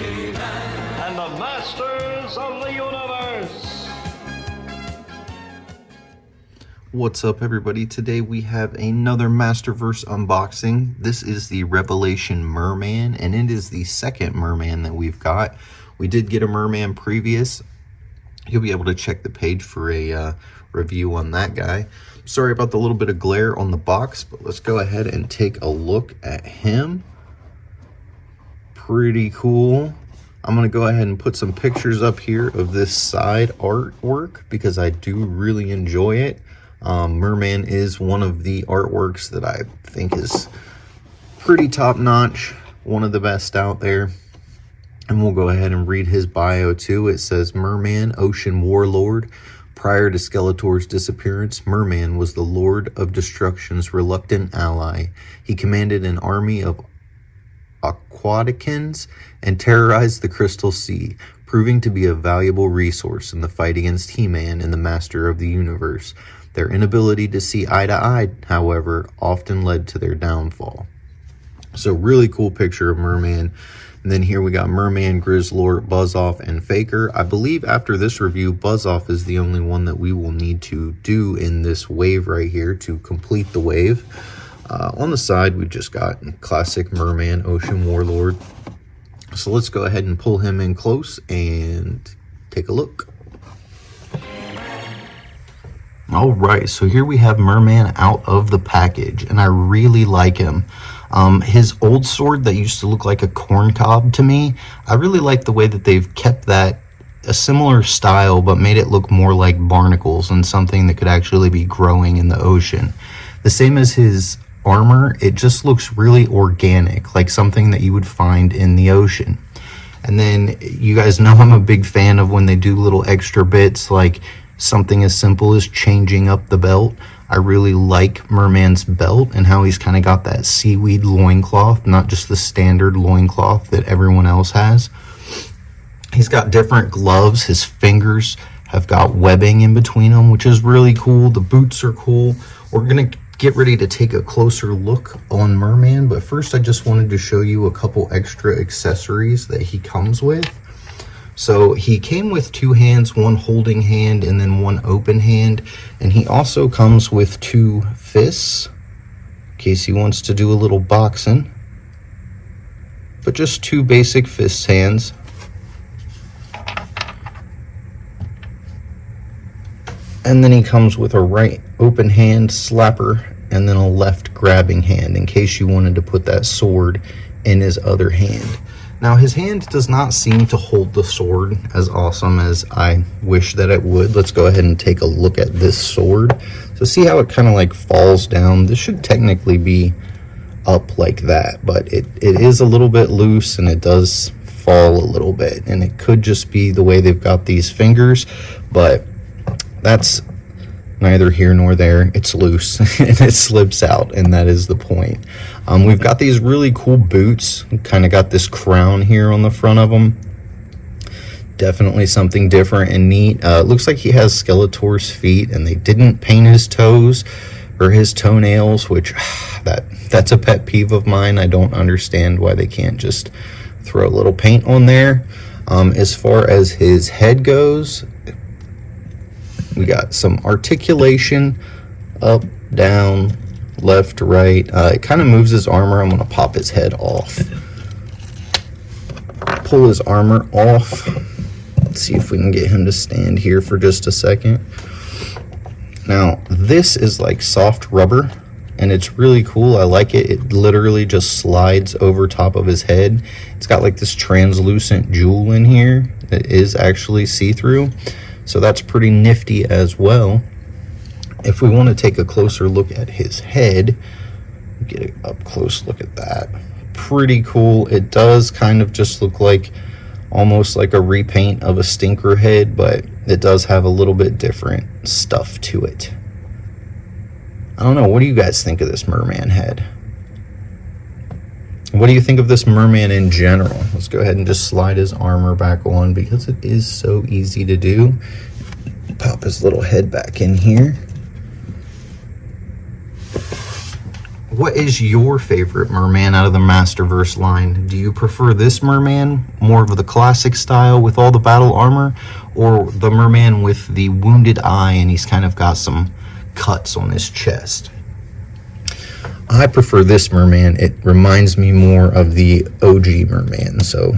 and the Masters of the Universe. What's up, everybody? Today we have another Masterverse unboxing. This is the Revelation Mer-man, and it is the second Mer-man that we've got. We did get a Mer-man previous. You'll be able to check the page for a review on that guy. Sorry about the little bit of glare on the box, but let's go ahead and take a look at him. Pretty cool. I'm going to go ahead and put some pictures up here of this side artwork because I do really enjoy it. Mer-man is one of the artworks that I think is pretty top-notch, one of the best out there. And we'll go ahead and read his bio too. It says, Mer-man, ocean warlord. Prior to Skeletor's disappearance, Mer-man was the Lord of Destruction's reluctant ally. He commanded an army of Aquaticans and terrorized the Crystal Sea, proving to be a valuable resource in the fight against He-Man and the Master of the Universe. Their inability to see eye to eye, however, often led to their downfall. So really cool picture of Mer-man. And then here we got Mer-man, Grizzlord, Buzz-Off, and Faker. I believe after this review, Buzz-Off is the only one that we will need to do in this wave right here to complete the wave. On the side, we just got classic Mer-man, Ocean Warlord. So let's go ahead and pull him in close and take a look. All right, so here we have Mer-man out of the package, and I really like him. His old sword that used to look like a corn cob to me, I really like the way that they've kept that a similar style, but made it look more like barnacles and something that could actually be growing in the ocean. The same as his armor, it just looks really organic, like something that you would find in the ocean. And then you guys know I'm a big fan of when they do little extra bits, like something as simple as changing up the belt. I really like Mer-man's belt and how he's kind of got that seaweed loincloth, not just the standard loincloth that everyone else has. He's got different gloves. His fingers have got webbing in between them, which is really cool. The boots are cool. We're going to get ready to take a closer look on Mer-man, but first I just wanted to show you a couple extra accessories that he comes with. So he came with two hands, one holding hand and then one open hand, and he also comes with two fists in case he wants to do a little boxing, but just two basic fist hands. And then he comes with a right open hand slapper and then a left grabbing hand in case you wanted to put that sword in his other hand. Now his hand does not seem to hold the sword as awesome as I wish that it would. Let's go ahead and take a look at this sword. So see how it kind of like falls down? This should technically be up like that, but it is a little bit loose and it does fall a little bit. And it could just be the way they've got these fingers, but that's neither here nor there. It's loose and it slips out, and that is the point. We've got these really cool boots, kind of got this crown here on the front of them. Definitely something different and neat. Looks like he has Skeletor's feet, and they didn't paint his toes or his toenails, which that's a pet peeve of mine. I don't understand why they can't just throw a little paint on there. As far as his head goes, we got some articulation, up, down, left, right. It kind of moves his armor. I'm going to pop his head off. Pull his armor off. Let's see if we can get him to stand here for just a second. Now, this is like soft rubber, and it's really cool. I like it. It literally just slides over top of his head. It's got like this translucent jewel in here that is actually see-through. So that's pretty nifty as well. If we want to take a closer look at his head, get an up close look at that. Pretty cool. It does kind of just look like almost like a repaint of a stinker head, but it does have a little bit different stuff to it. I don't know. What do you guys think of this Mer-man head? What do you think of this Mer-man in general? Let's go ahead and just slide his armor back on because it is so easy to do. Pop his little head back in here. what is your favorite Mer-man out of the Masterverse line? Do you prefer this Mer-man, more of the classic style with all the battle armor, or the Mer-man with the wounded eye and he's kind of got some cuts on his chest? I prefer this Mer-man. It reminds me more of the OG Mer-man, so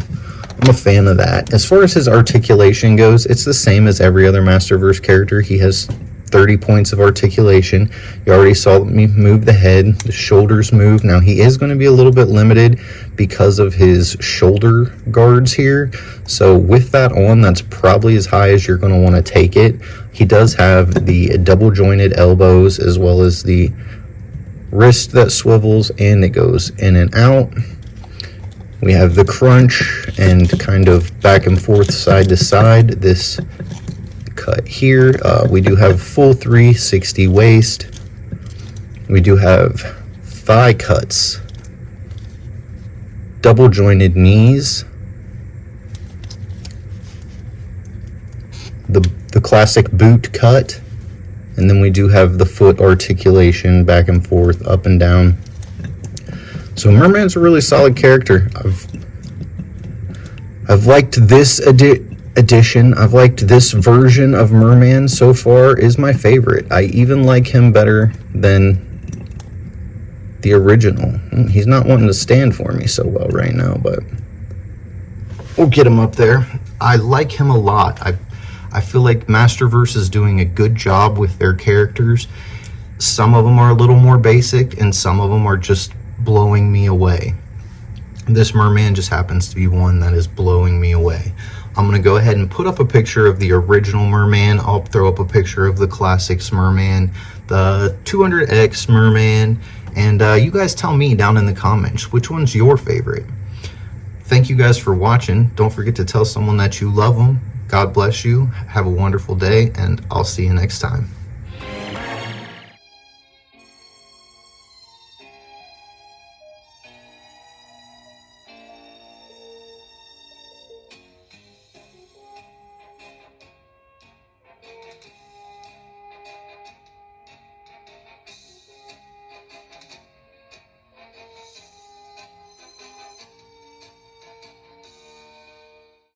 I'm a fan of that. As far as his articulation goes, it's the same as every other Masterverse character. He has 30 points of articulation. You already saw me move the head, the shoulders move. Now he is going to be a little bit limited because of his shoulder guards here. So with that on, that's probably as high as you're going to want to take it. He does have the double jointed elbows as well as the wrist that swivels and it goes in and out. We have the crunch and kind of back and forth side to side. This cut here. We do have full 360 waist. We do have thigh cuts, double jointed knees, the classic boot cut, and then we do have the foot articulation back and forth, up and down. So Mer-man's a really solid character. I've liked this edition. I've liked this version of Mer-man so far is my favorite. I even like him better than the original. He's not wanting to stand for me so well right now, but we'll get him up there. I like him a lot. I feel like Masterverse is doing a good job with their characters. Some of them are a little more basic and some of them are just blowing me away. This Mer-man just happens to be one that is blowing me away. I'm going to go ahead and put up a picture of the original Mer-man. I'll throw up a picture of the classics Mer-man, the 200X Mer-man, and you guys tell me down in the comments which one's your favorite. Thank you guys for watching. Don't forget to tell someone that you love them. God bless you. Have a wonderful day, and I'll see you next time.